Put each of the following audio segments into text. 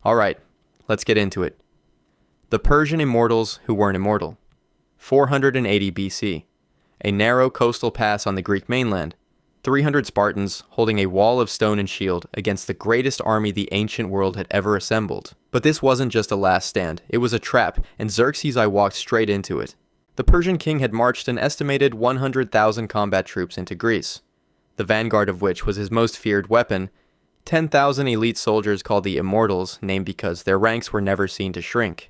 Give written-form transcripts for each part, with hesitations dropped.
Alright, let's get into it. The Persian Immortals who weren't immortal. 480 BC. A narrow coastal pass on the Greek mainland. 300 Spartans holding a wall of stone and shield against the greatest army the ancient world had ever assembled. But this wasn't just a last stand, it was a trap, and Xerxes I walked straight into it. The Persian king had marched an estimated 100,000 combat troops into Greece, the vanguard of which was his most feared weapon, 10,000 elite soldiers called the Immortals, named because their ranks were never seen to shrink.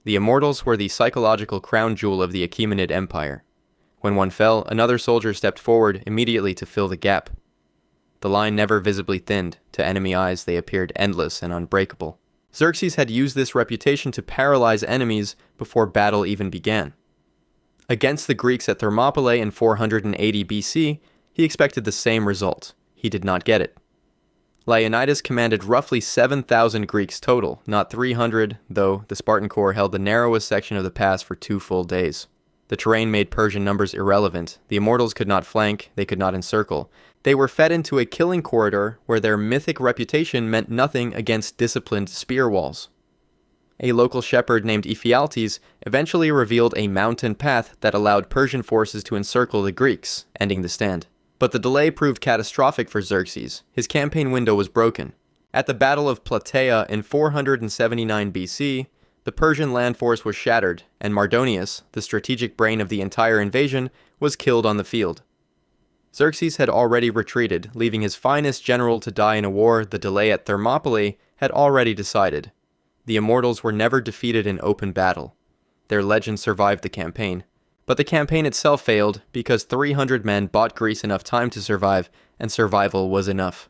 The Immortals were the psychological crown jewel of the Achaemenid Empire. When one fell, another soldier stepped forward immediately to fill the gap. The line never visibly thinned. To enemy eyes, they appeared endless and unbreakable. Xerxes had used this reputation to paralyze enemies before battle even began. Against the Greeks at Thermopylae in 480 BC, he expected the same result. He did not get it. Leonidas commanded roughly 7,000 Greeks total, not 300, though the Spartan corps held the narrowest section of the pass for 2 full days. The terrain made Persian numbers irrelevant. The Immortals could not flank, they could not encircle. They were fed into a killing corridor where their mythic reputation meant nothing against disciplined spear walls. A local shepherd named Ephialtes eventually revealed a mountain path that allowed Persian forces to encircle the Greeks, ending the stand. But the delay proved catastrophic for Xerxes. His campaign window was broken. At the Battle of Plataea in 479 BC, the Persian land force was shattered, and Mardonius, the strategic brain of the entire invasion, was killed on the field. Xerxes had already retreated, leaving his finest general to die in a war the delay at Thermopylae had already decided. The Immortals were never defeated in open battle. Their legend survived the campaign. But the campaign itself failed because 300 men bought Greece enough time to survive, and survival was enough.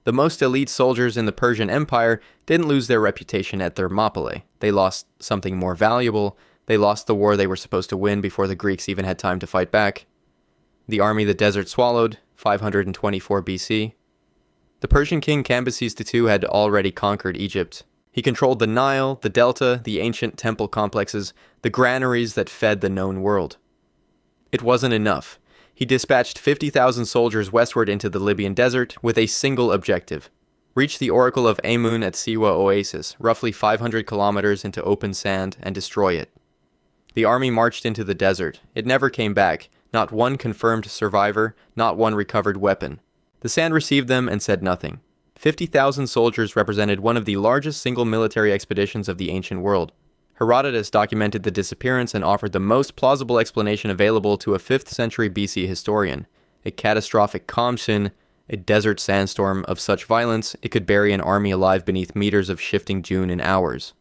The most elite soldiers in the Persian Empire didn't lose their reputation at Thermopylae. They lost something more valuable. They lost the war they were supposed to win before the Greeks even had time to fight back. The army the desert swallowed, 524 BC. The Persian king Cambyses II had already conquered Egypt. He controlled the Nile, the Delta, the ancient temple complexes, the granaries that fed the known world. It wasn't enough. He dispatched 50,000 soldiers westward into the Libyan desert with a single objective: reach the oracle of Amun at Siwa Oasis, roughly 500 kilometers into open sand, and destroy it. The army marched into the desert. It never came back. Not one confirmed survivor, not one recovered weapon. The sand received them and said nothing. 50,000 soldiers represented one of the largest single military expeditions of the ancient world. Herodotus documented the disappearance and offered the most plausible explanation available to a 5th century BC historian: a catastrophic khamsin, a desert sandstorm of such violence it could bury an army alive beneath meters of shifting dune in hours.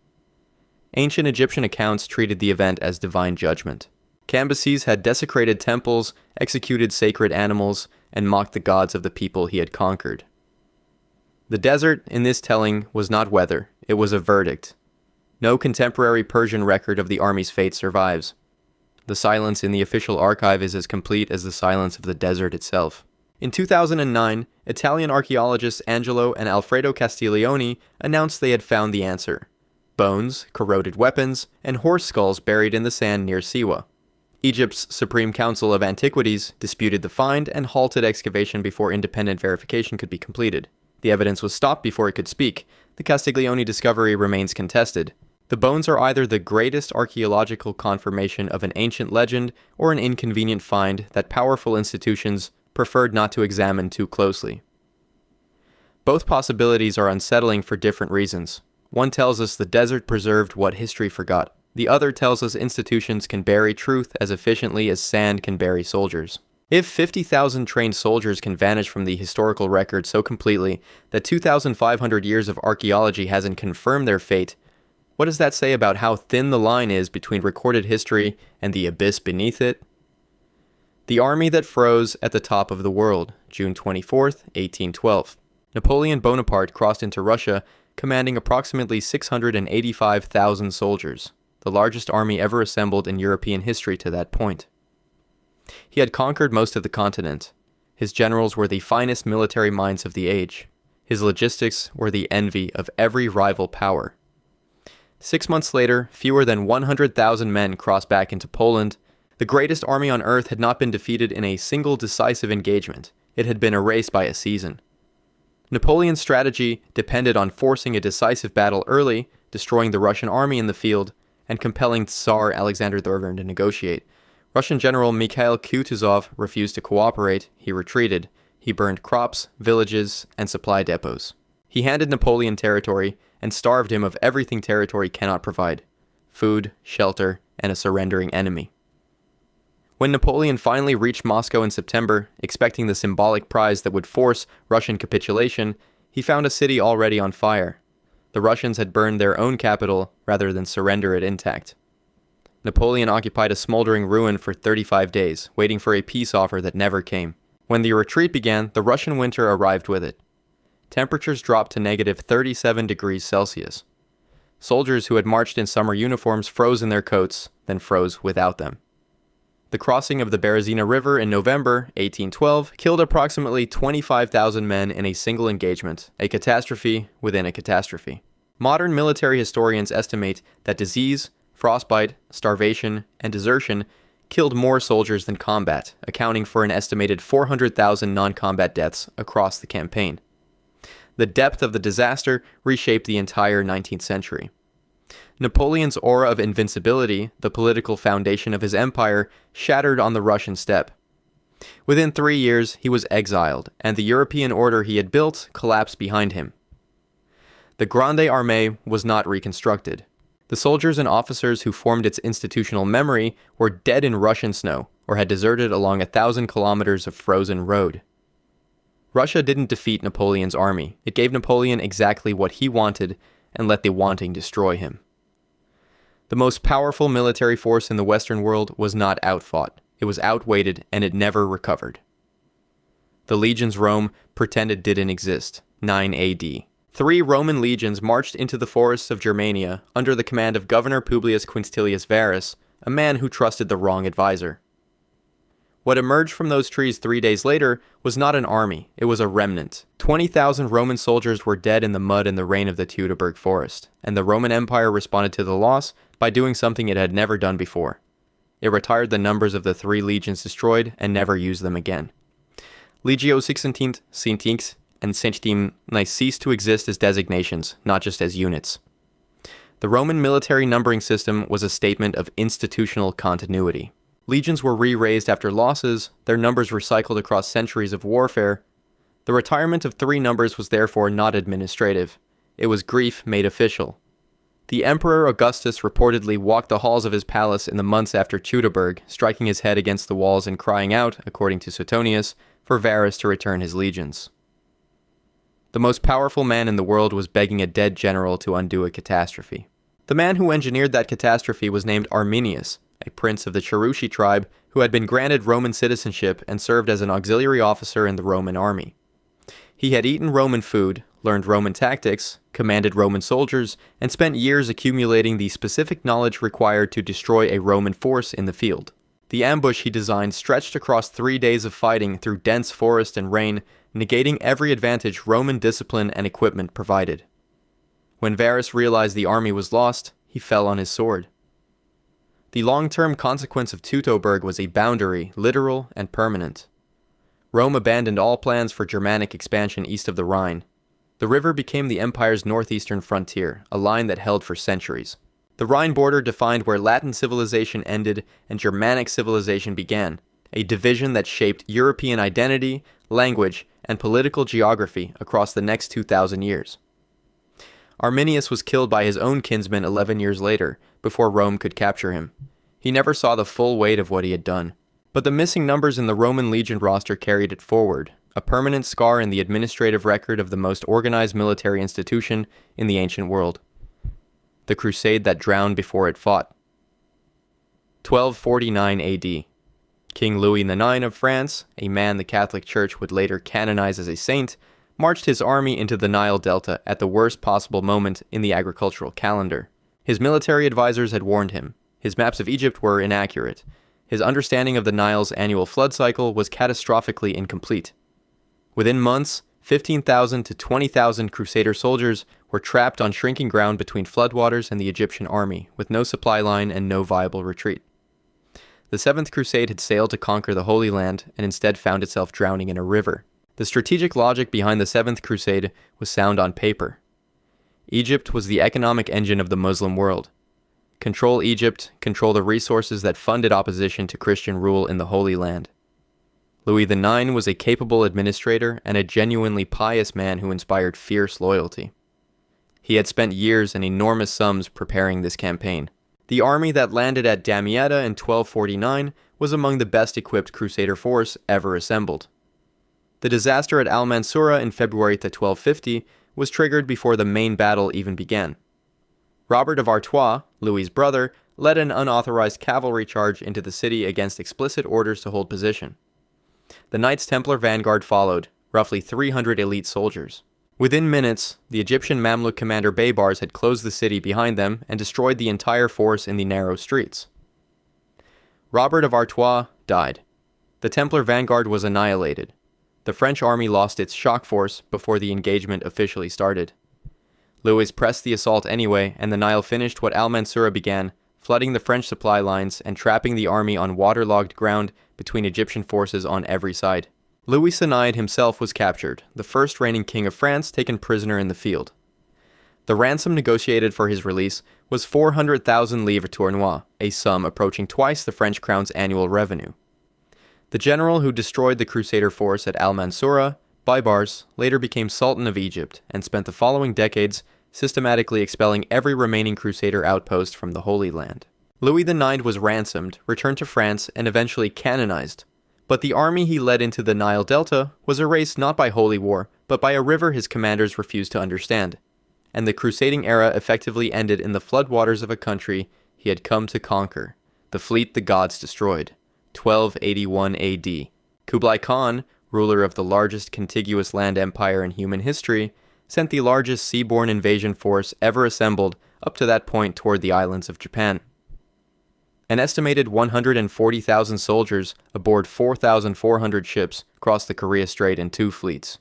Ancient Egyptian accounts treated the event as divine judgment. Cambyses had desecrated temples, executed sacred animals, and mocked the gods of the people he had conquered. The desert, in this telling, was not weather, it was a verdict. No contemporary Persian record of the army's fate survives. The silence in the official archive is as complete as the silence of the desert itself. In 2009, Italian archaeologists Angelo and Alfredo Castiglione announced they had found the answer: bones, corroded weapons, and horse skulls buried in the sand near Siwa. Egypt's Supreme Council of Antiquities disputed the find and halted excavation before independent verification could be completed. The evidence was stopped before it could speak. The Castiglione discovery remains contested. The bones are either the greatest archaeological confirmation of an ancient legend or an inconvenient find that powerful institutions preferred not to examine too closely. Both possibilities are unsettling for different reasons. One tells us the desert preserved what history forgot. The other tells us institutions can bury truth as efficiently as sand can bury soldiers. If 50,000 trained soldiers can vanish from the historical record so completely that 2,500 years of archaeology hasn't confirmed their fate, what does that say about how thin the line is between recorded history and the abyss beneath it? The army that froze at the top of the world, June 24, 1812. Napoleon Bonaparte crossed into Russia, commanding approximately 685,000 soldiers, the largest army ever assembled in European history to that point. He had conquered most of the continent. His generals were the finest military minds of the age. His logistics were the envy of every rival power. 6 months later, fewer than 100,000 men crossed back into Poland. The greatest army on earth had not been defeated in a single decisive engagement. It had been erased by a season. Napoleon's strategy depended on forcing a decisive battle early, destroying the Russian army in the field, and compelling Tsar Alexander III to negotiate. Russian General Mikhail Kutuzov refused to cooperate. He retreated. He burned crops, villages, and supply depots. He handed Napoleon territory and starved him of everything territory cannot provide: food, shelter, and a surrendering enemy. When Napoleon finally reached Moscow in September, expecting the symbolic prize that would force Russian capitulation, he found a city already on fire. The Russians had burned their own capital rather than surrender it intact. Napoleon occupied a smoldering ruin for 35 days, waiting for a peace offer that never came. When the retreat began, the Russian winter arrived with it. Temperatures dropped to negative 37 degrees Celsius. Soldiers who had marched in summer uniforms froze in their coats, then froze without them. The crossing of the Berezina River in November 1812 killed approximately 25,000 men in a single engagement, a catastrophe within a catastrophe. Modern military historians estimate that disease, frostbite, starvation, and desertion killed more soldiers than combat, accounting for an estimated 400,000 non-combat deaths across the campaign. The depth of the disaster reshaped the entire 19th century. Napoleon's aura of invincibility, the political foundation of his empire, shattered on the Russian steppe. Within 3 years, he was exiled, and the European order he had built collapsed behind him. The Grande Armée was not reconstructed. The soldiers and officers who formed its institutional memory were dead in Russian snow, or had deserted along 1,000 kilometers of frozen road. Russia didn't defeat Napoleon's army. It gave Napoleon exactly what he wanted and let the wanting destroy him. The most powerful military force in the Western world was not outfought. It was outweighted, and it never recovered. The legions Rome pretended didn't exist. 9 AD. 3 Roman legions marched into the forests of Germania under the command of Governor Publius Quinctilius Varus, a man who trusted the wrong advisor. What emerged from those trees 3 days later was not an army, it was a remnant. 20,000 Roman soldiers were dead in the mud in the rain of the Teutoburg forest, and the Roman Empire responded to the loss by doing something it had never done before. It retired the numbers of the 3 legions destroyed and never used them again. Legio Sixtintint, Sintix, and Sextim ceased to exist as designations, not just as units. The Roman military numbering system was a statement of institutional continuity. Legions were re-raised after losses, their numbers recycled across centuries of warfare. The retirement of 3 numbers was therefore not administrative. It was grief made official. The Emperor Augustus reportedly walked the halls of his palace in the months after Teutoburg, striking his head against the walls and crying out, according to Suetonius, for Varus to return his legions. The most powerful man in the world was begging a dead general to undo a catastrophe. The man who engineered that catastrophe was named Arminius, a prince of the Cherushi tribe who had been granted Roman citizenship and served as an auxiliary officer in the Roman army. He had eaten Roman food, learned Roman tactics, commanded Roman soldiers, and spent years accumulating the specific knowledge required to destroy a Roman force in the field. The ambush he designed stretched across 3 days of fighting through dense forest and rain, negating every advantage Roman discipline and equipment provided. When Varus realized the army was lost, he fell on his sword. The long-term consequence of Teutoburg was a boundary, literal and permanent. Rome abandoned all plans for Germanic expansion east of the Rhine. The river became the empire's northeastern frontier, a line that held for centuries. The Rhine border defined where Latin civilization ended and Germanic civilization began, a division that shaped European identity, language, and political geography across the next 2,000 years. Arminius was killed by his own kinsmen 11 years later, before Rome could capture him. He never saw the full weight of what he had done. But the missing numbers in the Roman legion roster carried it forward, a permanent scar in the administrative record of the most organized military institution in the ancient world. The crusade that drowned before it fought. 1249 AD. King Louis IX of France, a man the Catholic Church would later canonize as a saint, marched his army into the Nile Delta at the worst possible moment in the agricultural calendar. His military advisors had warned him. His maps of Egypt were inaccurate. His understanding of the Nile's annual flood cycle was catastrophically incomplete. Within months, 15,000 to 20,000 Crusader soldiers were trapped on shrinking ground between floodwaters and the Egyptian army, with no supply line and no viable retreat. The Seventh Crusade had sailed to conquer the Holy Land and instead found itself drowning in a river. The strategic logic behind the Seventh Crusade was sound on paper. Egypt was the economic engine of the Muslim world. Control Egypt, control the resources that funded opposition to Christian rule in the Holy Land. Louis IX was a capable administrator and a genuinely pious man who inspired fierce loyalty. He had spent years and enormous sums preparing this campaign. The army that landed at Damietta in 1249 was among the best equipped crusader force ever assembled. The disaster at Al-Mansura in February 1250 was triggered before the main battle even began. Robert of Artois, Louis's brother, led an unauthorized cavalry charge into the city against explicit orders to hold position. The Knights Templar vanguard followed, roughly 300 elite soldiers. Within minutes, the Egyptian Mamluk commander Baybars had closed the city behind them and destroyed the entire force in the narrow streets. Robert of Artois died. The Templar vanguard was annihilated. The French army lost its shock force before the engagement officially started. Louis pressed the assault anyway, and the Nile finished what Al-Mansura began, flooding the French supply lines and trapping the army on waterlogged ground between Egyptian forces on every side. Louis Sinaid himself was captured, the first reigning king of France taken prisoner in the field. The ransom negotiated for his release was 400,000 livres tournois, a sum approaching twice the French crown's annual revenue. The general who destroyed the crusader force at Al-Mansura, Baybars, later became Sultan of Egypt and spent the following decades systematically expelling every remaining crusader outpost from the Holy Land. Louis IX was ransomed, returned to France, and eventually canonized. But the army he led into the Nile Delta was erased not by holy war, but by a river his commanders refused to understand. And the crusading era effectively ended in the floodwaters of a country he had come to conquer, the fleet the gods destroyed. 1281 AD. Kublai Khan, ruler of the largest contiguous land empire in human history, sent the largest seaborne invasion force ever assembled up to that point toward the islands of Japan. An estimated 140,000 soldiers aboard 4,400 ships crossed the Korea Strait in 2 fleets.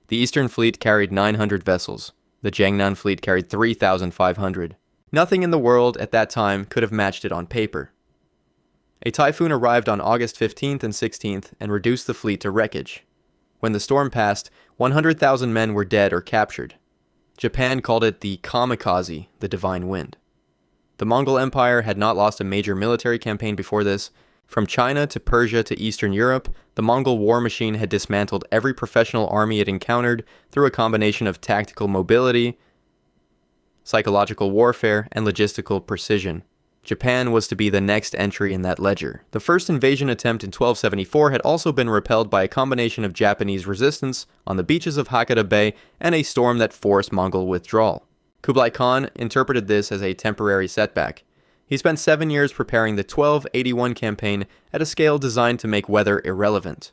The Eastern Fleet carried 900 vessels. The Jiangnan Fleet carried 3,500. Nothing in the world at that time could have matched it on paper. A typhoon arrived on August 15th and 16th and reduced the fleet to wreckage. When the storm passed, 100,000 men were dead or captured. Japan called it the kamikaze, the divine wind. The Mongol Empire had not lost a major military campaign before this. From China to Persia to Eastern Europe, the Mongol war machine had dismantled every professional army it encountered through a combination of tactical mobility, psychological warfare, and logistical precision. Japan was to be the next entry in that ledger. The first invasion attempt in 1274 had also been repelled by a combination of Japanese resistance on the beaches of Hakata Bay and a storm that forced Mongol withdrawal. Kublai Khan interpreted this as a temporary setback. He spent 7 years preparing the 1281 campaign at a scale designed to make weather irrelevant.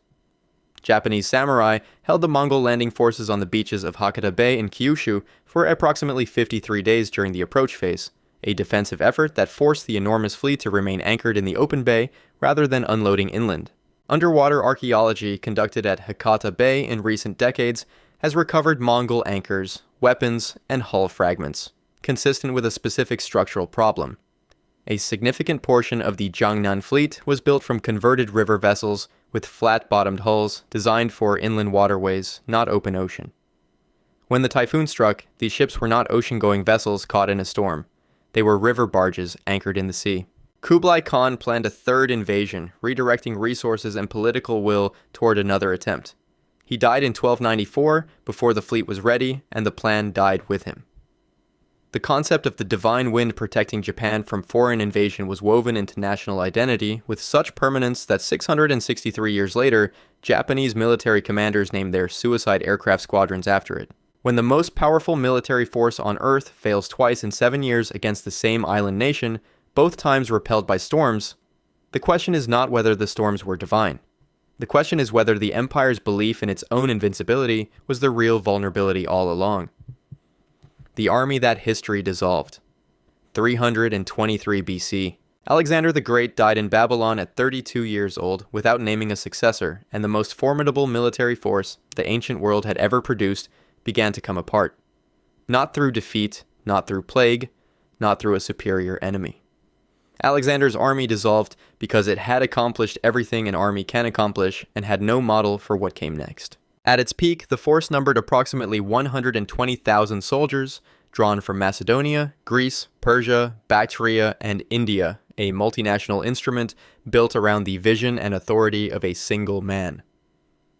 Japanese samurai held the Mongol landing forces on the beaches of Hakata Bay in Kyushu for approximately 53 days during the approach phase, a defensive effort that forced the enormous fleet to remain anchored in the open bay rather than unloading inland. Underwater archaeology conducted at Hakata Bay in recent decades has recovered Mongol anchors, weapons, and hull fragments, consistent with a specific structural problem. A significant portion of the Jiangnan fleet was built from converted river vessels with flat-bottomed hulls designed for inland waterways, not open ocean. When the typhoon struck, these ships were not ocean-going vessels caught in a storm. They were river barges anchored in the sea. Kublai Khan planned a third invasion, redirecting resources and political will toward another attempt. He died in 1294 before the fleet was ready, and the plan died with him. The concept of the divine wind protecting Japan from foreign invasion was woven into national identity with such permanence that 663 years later, Japanese military commanders named their suicide aircraft squadrons after it. When the most powerful military force on Earth fails twice in 7 years against the same island nation, both times repelled by storms, the question is not whether the storms were divine. The question is whether the empire's belief in its own invincibility was the real vulnerability all along. The army that history dissolved. 323 BC. Alexander the Great died in Babylon at 32 years old without naming a successor, and the most formidable military force the ancient world had ever produced began to come apart. Not through defeat, not through plague, not through a superior enemy. Alexander's army dissolved because it had accomplished everything an army can accomplish and had no model for what came next. At its peak, the force numbered approximately 120,000 soldiers, drawn from Macedonia, Greece, Persia, Bactria, and India, a multinational instrument built around the vision and authority of a single man.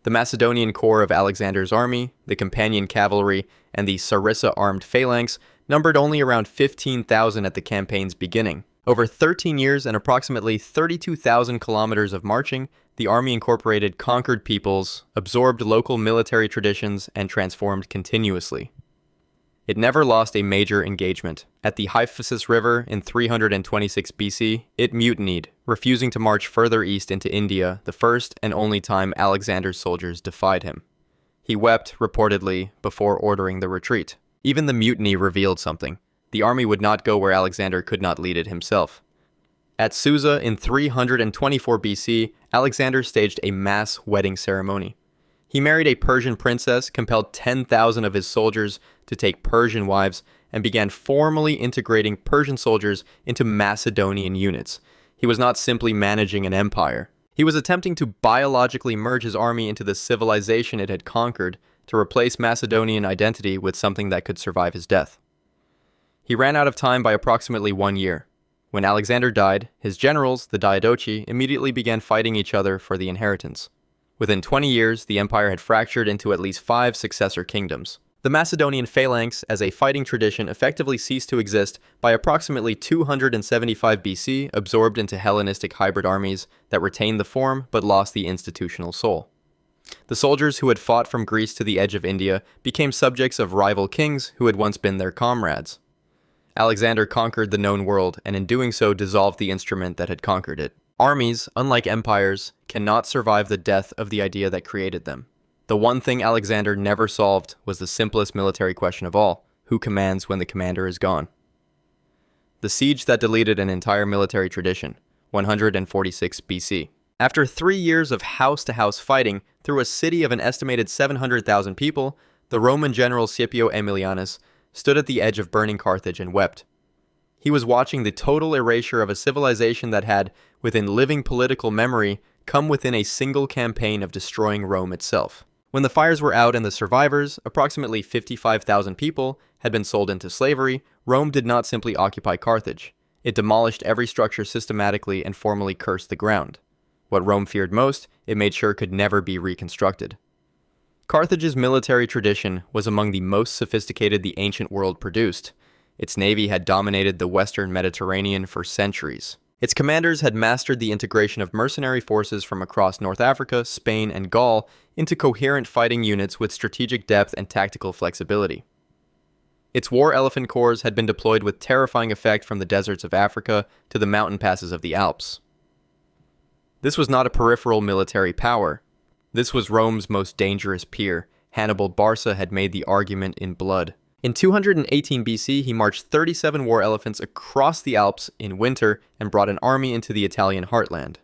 The Macedonian corps of Alexander's army, the companion cavalry, and the Sarissa armed phalanx numbered only around 15,000 at the campaign's beginning. Over 13 years and approximately 32,000 kilometers of marching, the army incorporated conquered peoples, absorbed local military traditions, and transformed continuously. It never lost a major engagement. At the Hyphasis River in 326 BC, it mutinied, refusing to march further east into India, the first and only time Alexander's soldiers defied him. He wept, reportedly, before ordering the retreat. Even the mutiny revealed something. The army would not go where Alexander could not lead it himself. At Susa in 324 BC, Alexander staged a mass wedding ceremony. He married a Persian princess, compelled 10,000 of his soldiers to take Persian wives, and began formally integrating Persian soldiers into Macedonian units. He was not simply managing an empire. He was attempting to biologically merge his army into the civilization it had conquered, to replace Macedonian identity with something that could survive his death. He ran out of time by approximately 1 year. When Alexander died, his generals, the Diadochi, immediately began fighting each other for the inheritance. Within 20 years, the empire had fractured into at least 5 successor kingdoms. The Macedonian phalanx, as a fighting tradition, effectively ceased to exist by approximately 275 BC, absorbed into Hellenistic hybrid armies that retained the form but lost the institutional soul. The soldiers who had fought from Greece to the edge of India became subjects of rival kings who had once been their comrades. Alexander conquered the known world, and in doing so dissolved the instrument that had conquered it. Armies, unlike empires, cannot survive the death of the idea that created them. The one thing Alexander never solved was the simplest military question of all: who commands when the commander is gone? The siege that deleted an entire military tradition, 146 BC. After 3 years of house-to-house fighting through a city of an estimated 700,000 people, the Roman general Scipio Aemilianus stood at the edge of burning Carthage and wept. He was watching the total erasure of a civilization that had, within living political memory, come within a single campaign of destroying Rome itself. When the fires were out and the survivors, approximately 55,000 people, had been sold into slavery, Rome did not simply occupy Carthage. It demolished every structure systematically and formally cursed the ground. What Rome feared most, it made sure could never be reconstructed. Carthage's military tradition was among the most sophisticated the ancient world produced. Its navy had dominated the western Mediterranean for centuries. Its commanders had mastered the integration of mercenary forces from across North Africa, Spain, and Gaul into coherent fighting units with strategic depth and tactical flexibility. Its war elephant corps had been deployed with terrifying effect from the deserts of Africa to the mountain passes of the Alps. This was not a peripheral military power. This was Rome's most dangerous peer. Hannibal Barca had made the argument in blood. In 218 BC, he marched 37 war elephants across the Alps in winter and brought an army into the Italian heartland.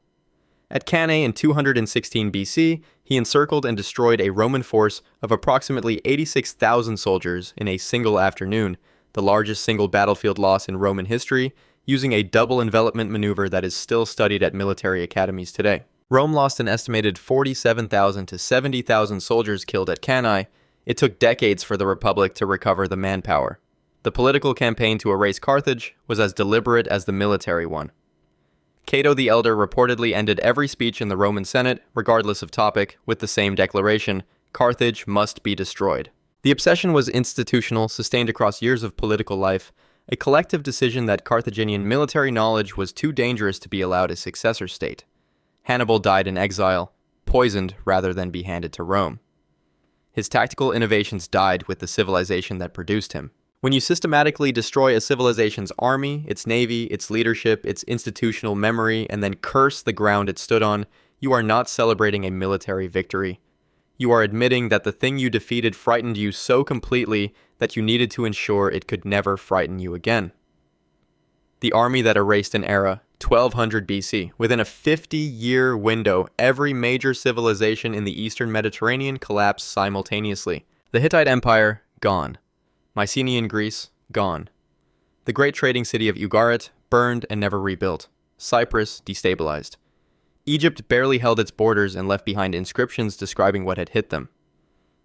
At Cannae in 216 BC, he encircled and destroyed a Roman force of approximately 86,000 soldiers in a single afternoon, the largest single battlefield loss in Roman history, using a double envelopment maneuver that is still studied at military academies today. Rome lost an estimated 47,000 to 70,000 soldiers killed at Cannae. It took decades for the Republic to recover the manpower. The political campaign to erase Carthage was as deliberate as the military one. Cato the Elder reportedly ended every speech in the Roman Senate, regardless of topic, with the same declaration: Carthage must be destroyed. The obsession was institutional, sustained across years of political life, a collective decision that Carthaginian military knowledge was too dangerous to be allowed a successor state. Hannibal died in exile, poisoned rather than be handed to Rome. His tactical innovations died with the civilization that produced him. When you systematically destroy a civilization's army, its navy, its leadership, its institutional memory, and then curse the ground it stood on, you are not celebrating a military victory. You are admitting that the thing you defeated frightened you so completely that you needed to ensure it could never frighten you again. The army that erased an era, 1200 BC. Within a 50-year window, every major civilization in the eastern Mediterranean collapsed simultaneously. The Hittite Empire, gone. Mycenaean Greece, gone. The great trading city of Ugarit, burned and never rebuilt. Cyprus, destabilized. Egypt barely held its borders and left behind inscriptions describing what had hit them.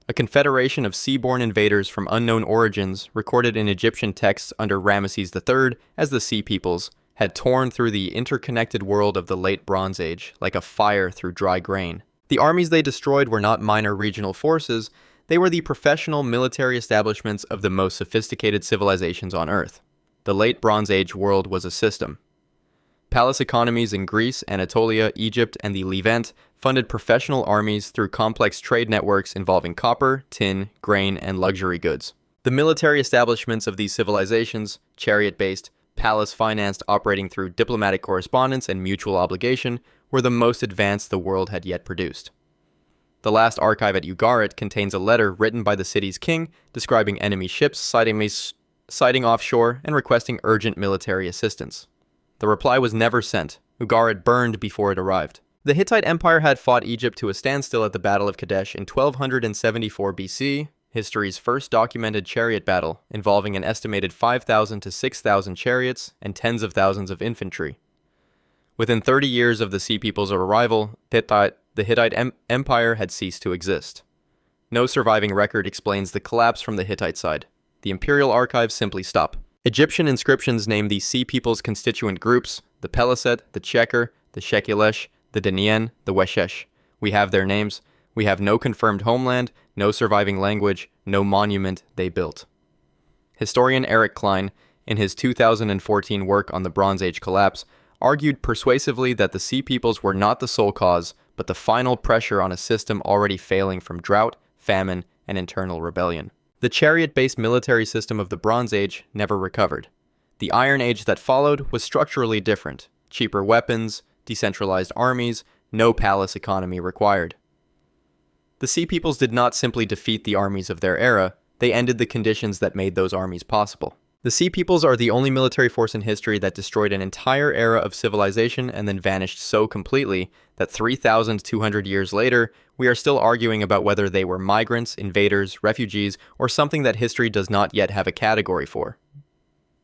a confederation of seaborne invaders from unknown origins recorded in Egyptian texts under Ramesses III as the Sea Peoples, had torn through the interconnected world of the Late Bronze Age like a fire through dry grain. The armies they destroyed were not minor regional forces, they were the professional military establishments of the most sophisticated civilizations on Earth. The Late Bronze Age world was a system. Palace economies in Greece, Anatolia, Egypt, and the Levant funded professional armies through complex trade networks involving copper, tin, grain, and luxury goods. The military establishments of these civilizations, chariot-based, palace-financed, operating through diplomatic correspondence and mutual obligation, were the most advanced the world had yet produced. The last archive at Ugarit contains a letter written by the city's king describing enemy ships sighting offshore and requesting urgent military assistance. The reply was never sent. Ugarit burned before it arrived. The Hittite Empire had fought Egypt to a standstill at the Battle of Kadesh in 1274 BC, history's first documented chariot battle, involving an estimated 5,000 to 6,000 chariots and tens of thousands of infantry. Within 30 years of the Sea People's arrival, the Hittite Empire had ceased to exist. No surviving record explains the collapse from the Hittite side. The imperial archives simply stop. Egyptian inscriptions name the Sea People's constituent groups, the Peliset, the Cheker, the Shekilesh, the Denien, the Weshesh. We have their names. We have no confirmed homeland, no surviving language, no monument they built. Historian Eric Klein, in his 2014 work on the Bronze Age collapse, argued persuasively that the Sea Peoples were not the sole cause, but the final pressure on a system already failing from drought, famine, and internal rebellion. The chariot-based military system of the Bronze Age never recovered. The Iron Age that followed was structurally different. Cheaper weapons, decentralized armies, no palace economy required. The Sea Peoples did not simply defeat the armies of their era, they ended the conditions that made those armies possible. The Sea Peoples are the only military force in history that destroyed an entire era of civilization and then vanished so completely that 3,200 years later, we are still arguing about whether they were migrants, invaders, refugees, or something that history does not yet have a category for.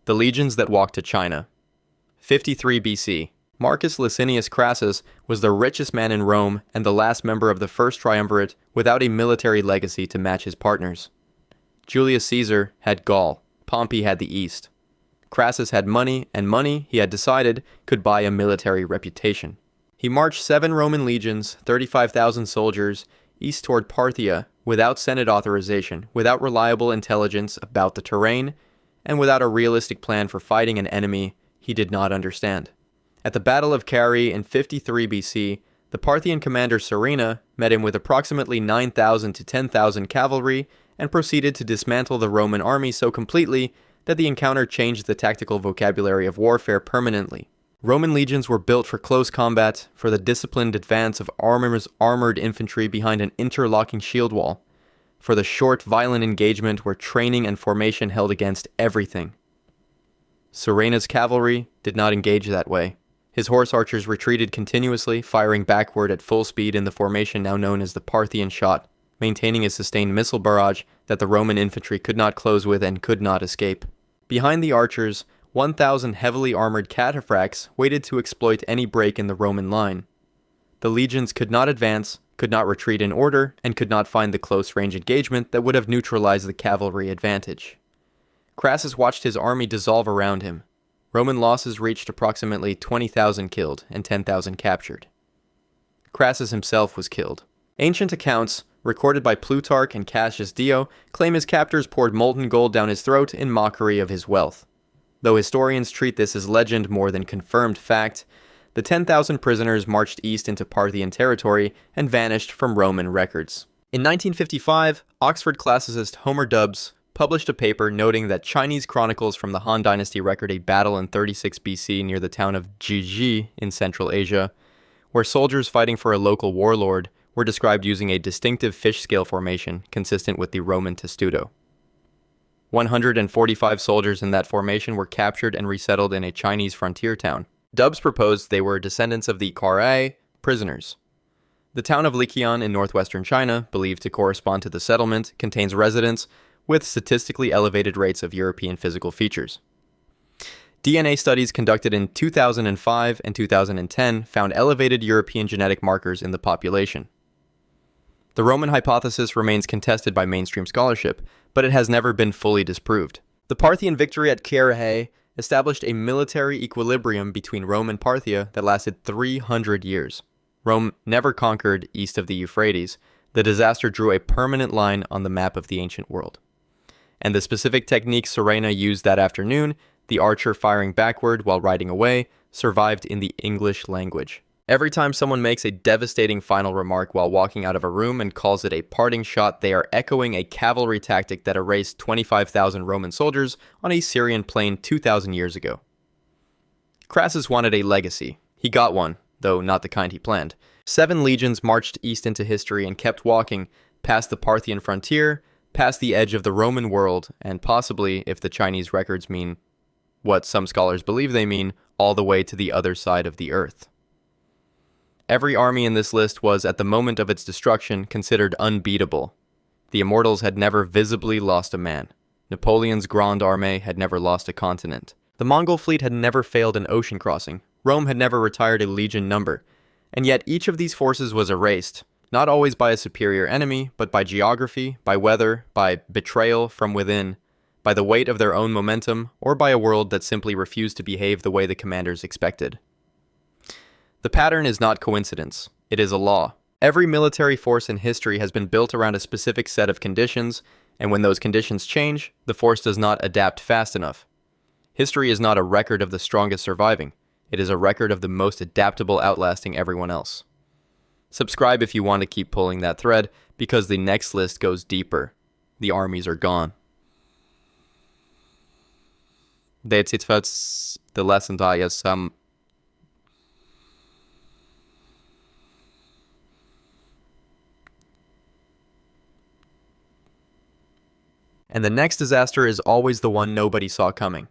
The legions that walked to China. 53 BC. Marcus Licinius Crassus was the richest man in Rome and the last member of the first triumvirate without a military legacy to match his partners. Julius Caesar had Gaul. Pompey had the East. Crassus had money, and money, he had decided, could buy a military reputation. He marched 7 Roman legions, 35,000 soldiers, east toward Parthia, without Senate authorization, without reliable intelligence about the terrain, and without a realistic plan for fighting an enemy he did not understand. At the Battle of Carrhae in 53 BC, the Parthian commander Serena met him with approximately 9,000 to 10,000 cavalry and proceeded to dismantle the Roman army so completely that the encounter changed the tactical vocabulary of warfare permanently. Roman legions were built for close combat, for the disciplined advance of armored infantry behind an interlocking shield wall, for the short, violent engagement where training and formation held against everything. Serena's cavalry did not engage that way. His horse archers retreated continuously, firing backward at full speed in the formation now known as the Parthian shot, maintaining a sustained missile barrage that the Roman infantry could not close with and could not escape. Behind the archers, 1,000 heavily armored cataphracts waited to exploit any break in the Roman line. The legions could not advance, could not retreat in order, and could not find the close-range engagement that would have neutralized the cavalry advantage. Crassus watched his army dissolve around him. Roman losses reached approximately 20,000 killed and 10,000 captured. Crassus himself was killed. Ancient accounts, recorded by Plutarch and Cassius Dio, claim his captors poured molten gold down his throat in mockery of his wealth. Though historians treat this as legend more than confirmed fact, the 10,000 prisoners marched east into Parthian territory and vanished from Roman records. In 1955, Oxford classicist Homer Dubs published a paper noting that Chinese chronicles from the Han Dynasty record a battle in 36 BC near the town of Jiji in Central Asia, where soldiers fighting for a local warlord were described using a distinctive fish scale formation consistent with the Roman testudo. 145 soldiers in that formation were captured and resettled in a Chinese frontier town. Dubs proposed they were descendants of the Carthage prisoners. The town of Liqian in northwestern China, believed to correspond to the settlement, contains residents with statistically elevated rates of European physical features. DNA studies conducted in 2005 and 2010 found elevated European genetic markers in the population. The Roman hypothesis remains contested by mainstream scholarship, but it has never been fully disproved. The Parthian victory at Carthage established a military equilibrium between Rome and Parthia that lasted 300 years. Rome never conquered east of the Euphrates. The disaster drew a permanent line on the map of the ancient world. And the specific technique Serena used that afternoon, the archer firing backward while riding away, survived in the English language. Every time someone makes a devastating final remark while walking out of a room and calls it a parting shot, they are echoing a cavalry tactic that erased 25,000 Roman soldiers on a Syrian plain 2,000 years ago. Crassus wanted a legacy. He got one, though not the kind he planned. 7 legions marched east into history and kept walking past the Parthian frontier, past the edge of the Roman world, and possibly, if the Chinese records mean what some scholars believe they mean, all the way to the other side of the earth. Every army in this list was, at the moment of its destruction, considered unbeatable. The Immortals had never visibly lost a man. Napoleon's Grande Armée had never lost a continent. The Mongol fleet had never failed an ocean crossing. Rome had never retired a legion number. And yet each of these forces was erased, not always by a superior enemy, but by geography, by weather, by betrayal from within, by the weight of their own momentum, or by a world that simply refused to behave the way the commanders expected. The pattern is not coincidence. It is a law. Every military force in history has been built around a specific set of conditions, and when those conditions change, the force does not adapt fast enough. History is not a record of the strongest surviving. It is a record of the most adaptable outlasting everyone else. Subscribe if you want to keep pulling that thread, because the next list goes deeper. The armies are gone. That's it for the lesson, guys. And the next disaster is always the one nobody saw coming.